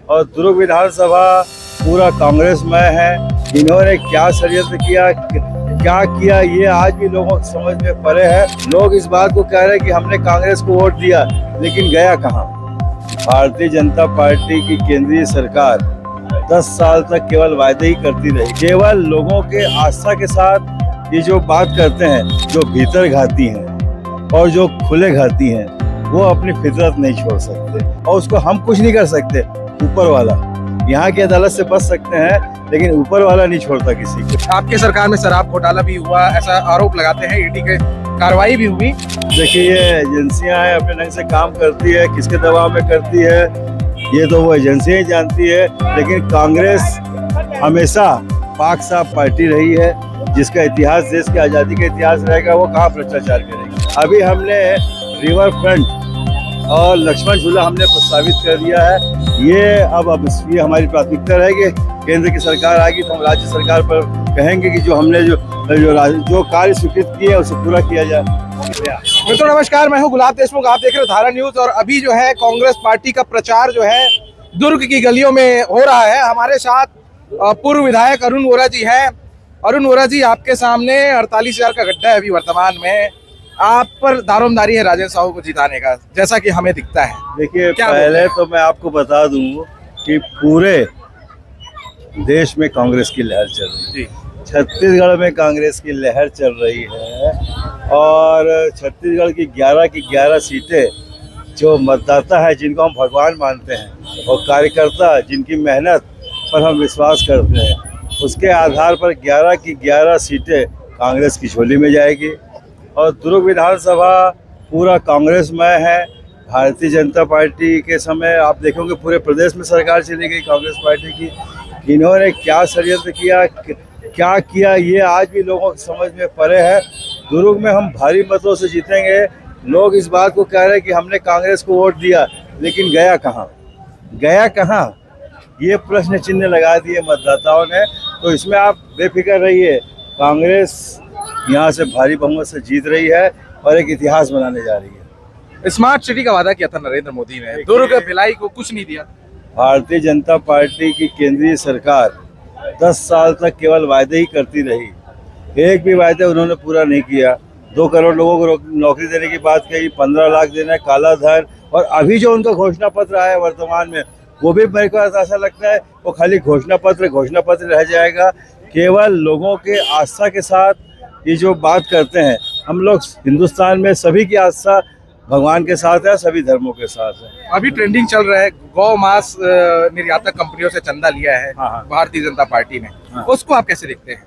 और दुर्ग विधानसभा पूरा कांग्रेसमय है। इन्होंने क्या षड्यंत्र किया, क्या किया, ये आज भी लोगों की समझ में परे है। लोग इस बात को कह रहे हैं कि हमने कांग्रेस को वोट दिया, लेकिन गया कहाँ। भारतीय जनता पार्टी की केंद्रीय सरकार 10 साल तक केवल वायदे ही करती रही। केवल लोगों के आस्था के साथ ये जो बात करते हैं, जो भीतर घाती हैं और जो खुले घाती हैं, वो अपनी फितरत नहीं छोड़ सकते और उसको हम कुछ नहीं कर सकते। ऊपर वाला, यहाँ की अदालत से बच सकते हैं, लेकिन ऊपर वाला नहीं छोड़ता किसी को। आपके सरकार में शराब घोटाला भी हुआ, ऐसा आरोप लगाते हैं। ईडी के कार्रवाई भी हुई। देखिए, ये एजेंसियां हैं, अपने ढंग से काम करती है, किसके दबाव में करती है ये तो वो एजेंसियां ही जानती है। लेकिन कांग्रेस हमेशा पाक साफ पार्टी रही है, जिसका इतिहास देश की आज़ादी का इतिहास रहेगा। वो कहाँ भ्रष्टाचार करेगी। अभी हमने रिवर फ्रंट और लक्ष्मण झूला हमने प्रस्तावित कर दिया है। ये हमारी प्राथमिकता रहेगी। केंद्र की सरकार आएगी तो हम राज्य सरकार पर कहेंगे कि जो हमने जो कार्य स्वीकृत किए उसे पूरा किया जाए। मित्रों नमस्कार, मैं हूं गुलाब देशमुख, आप देख रहे हो धारा न्यूज। और अभी जो है कांग्रेस पार्टी का प्रचार जो है दुर्ग की गलियों में हो रहा है। हमारे साथ पूर्व विधायक अरुण वोरा जी हैं। अरुण वोरा जी, आपके सामने 48,000 का गड्ढा है अभी वर्तमान में। आप पर दारोमदारी है राजेंद्र साहू को जिताने का, जैसा कि हमें दिखता है। देखिए, पहले तो मैं आपको बता दूं कि पूरे देश में कांग्रेस की लहर चल रही है। छत्तीसगढ़ में कांग्रेस की लहर चल रही है और छत्तीसगढ़ की 11 सीटें जो मतदाता है, जिनको हम भगवान मानते हैं, और कार्यकर्ता जिनकी मेहनत पर हम विश्वास करते हैं, उसके आधार पर 11 की 11 सीटें कांग्रेस की झोली में जाएगी। और दुर्ग विधानसभा पूरा कांग्रेसमय है। भारतीय जनता पार्टी के समय आप देखोगे पूरे प्रदेश में सरकार चली गई कांग्रेस पार्टी की। इन्होंने क्या षड्यंत्र किया, क्या किया, ये आज भी लोगों की समझ में परे है। दुर्ग में हम भारी मतों से जीतेंगे। लोग इस बात को कह रहे हैं कि हमने कांग्रेस को वोट दिया, लेकिन गया कहाँ, ये प्रश्न चिन्ह लगा दिए मतदाताओं ने। तो इसमें आप बेफिक्र रहिए, कांग्रेस यहाँ से भारी बहुमत से जीत रही है और एक इतिहास बनाने जा रही है। स्मार्ट सिटी का वादा किया था नरेंद्र मोदी ने, दुर्ग भिलाई को कुछ नहीं दिया। भारतीय जनता पार्टी की केंद्रीय सरकार 10 साल तक केवल वायदे ही करती रही। एक भी वायदे उन्होंने पूरा नहीं किया। 2 करोड़ लोगों को नौकरी देने की बात कही, 15 लाख देना है, काला धन। और अभी जो उनका घोषणा पत्र आया है वर्तमान में, वो भी मेरे को ऐसा लगता है वो खाली घोषणा पत्र रह जाएगा। केवल लोगों के आस्था के साथ ये जो बात करते हैं, हम लोग हिंदुस्तान में सभी की आस्था भगवान के साथ है, सभी धर्मों के साथ है। अभी ट्रेंडिंग चल रहा है, गौ मांस निर्यातक कंपनियों से चंदा लिया है भारतीय जनता पार्टी ने। उसको आप कैसे देखते हैं?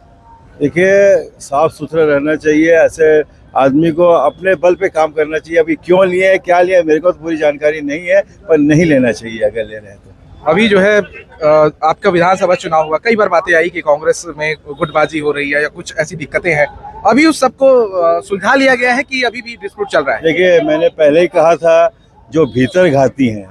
देखिए, साफ सुथरा रहना चाहिए। ऐसे आदमी को अपने बल पे काम करना चाहिए। अभी क्यों लिए है, क्या लिया है, मेरे को तो पूरी जानकारी नहीं है, पर नहीं लेना चाहिए अगर ले रहे हैं तो। अभी जो है आपका विधानसभा चुनाव हुआ, कई बार बातें आई कि कांग्रेस में गुटबाजी हो रही है या कुछ ऐसी दिक्कतें हैं। अभी उस सबको सुलझा लिया गया है कि अभी भी डिस्प्यूट चल रहा है? देखिए, मैंने पहले ही कहा था, जो भीतर घाती हैं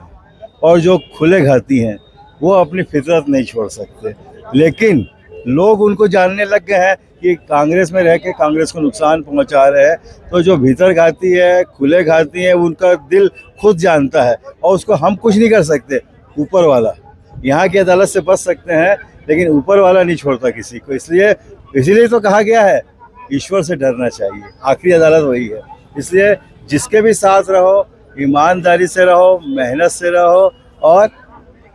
और जो खुले घाती हैं, वो अपनी फितरत नहीं छोड़ सकते। लेकिन लोग उनको जानने लग गए हैं कि कांग्रेस में रह के कांग्रेस को नुकसान पहुंचा रहे हैं। तो जो भीतर घाती है, खुले घाती है, उनका दिल खुद जानता है और उसको हम कुछ नहीं कर सकते। ऊपर वाला, यहाँ की अदालत से बच सकते हैं, लेकिन ऊपर वाला नहीं छोड़ता किसी को। इसलिए तो कहा गया है, ईश्वर से डरना चाहिए, आखिरी अदालत वही है। इसलिए जिसके भी साथ रहो, ईमानदारी से रहो, मेहनत से रहो और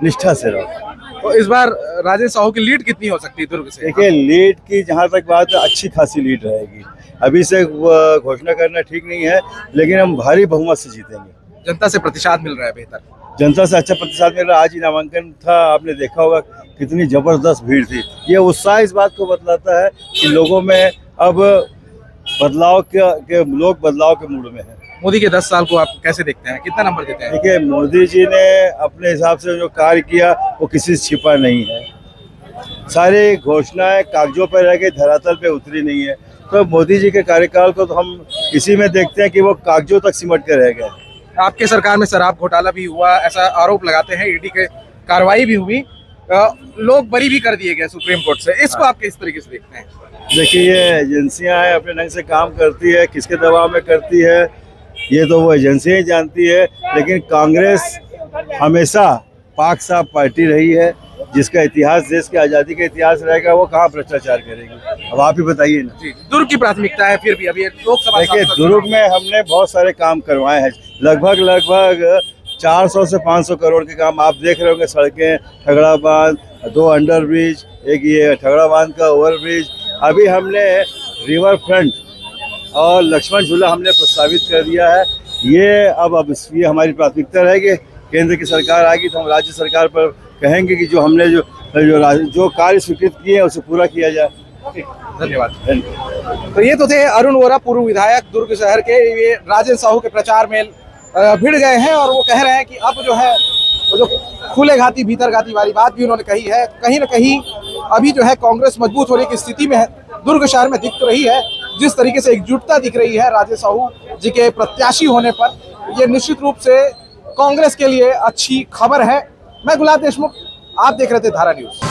निष्ठा से रहो। तो इस बार राजेंद्र साहू की लीड कितनी हो सकती है दुर्ग से? देखिए, लीड की जहाँ तक बात है, अच्छी खासी लीड रहेगी। अभी से घोषणा करना ठीक नहीं है, लेकिन हम भारी बहुमत से जीतेंगे। जनता से प्रतिशत मिल रहा है बेहतर, जनता से अच्छा प्रतिशत मिल रहा है। आज ही नामांकन था, आपने देखा होगा कितनी जबरदस्त भीड़ थी। ये उत्साह इस बात को बतलाता है कि लोगों में अब बदलाव के लोग बदलाव के मूड में हैं। मोदी के 10 साल को आप कैसे देखते हैं, कितना नंबर देते हैं? देखिए, मोदी जी ने अपने हिसाब से जो कार्य किया वो किसी से छिपा नहीं है। सारी घोषणाएं कागजों पर रह गई, धरातल पे उतरी नहीं है। तो मोदी जी के कार्यकाल को तो हम इसी में देखते हैं कि वो कागजों तक सिमट कर रह गए। आपके सरकार में शराब घोटाला भी हुआ, ऐसा आरोप लगाते हैं। ईडी के कार्रवाई भी हुई, लोग बरी भी कर दिए गए सुप्रीम कोर्ट से। इसको आप किस तरीके से देखते हैं? देखिए, ये एजेंसियां हैं, अपने ढंग से काम करती है, किसके दबाव में करती है ये तो वो एजेंसियां ही जानती है। लेकिन कांग्रेस हमेशा पाक साफ पार्टी रही है, जिसका इतिहास देश की आज़ादी का इतिहास रहेगा, वो कहाँ भ्रष्टाचार करेगी। अब आप ही बताइए ना। जी, दुर्ग की प्राथमिकता है, फिर भी अभी लोकसभा देखिए, सांसद दुर्ग में हमने बहुत सारे काम करवाए हैं, लगभग 400 से 500 करोड़ के काम आप देख रहे होंगे। सड़कें, ठगड़ा बांध, 2 अंडर ब्रिज, एक ये ठगड़ा बांध का ओवर ब्रिज, अभी हमने रिवर फ्रंट और लक्ष्मण झूला हमने प्रस्तावित कर दिया है। ये हमारी प्राथमिकता रहेगी। केंद्र की सरकार आएगी तो हम राज्य सरकार पर कहेंगे कि जो हमने जो कार्य स्वीकृत किए हैं उसे पूरा किया जाए। धन्यवाद। तो ये तो थे अरुण वोरा, पूर्व विधायक दुर्ग शहर के। ये राजेंद्र साहू के प्रचार में भिड़ गए हैं और वो कह रहे हैं कि अब जो है वो जो खुले घाती भीतर घाती वाली बात भी उन्होंने कही है। कहीं ना कहीं अभी जो है कांग्रेस मजबूत होने की स्थिति में है, दुर्ग शहर में दिख रही है। जिस तरीके से एकजुटता दिख रही है राजेंद्र साहू जी के प्रत्याशी होने पर, ये निश्चित रूप से कांग्रेस के लिए अच्छी खबर है। मैं गुलाब देशमुख, आप देख रहे थे धारा न्यूज।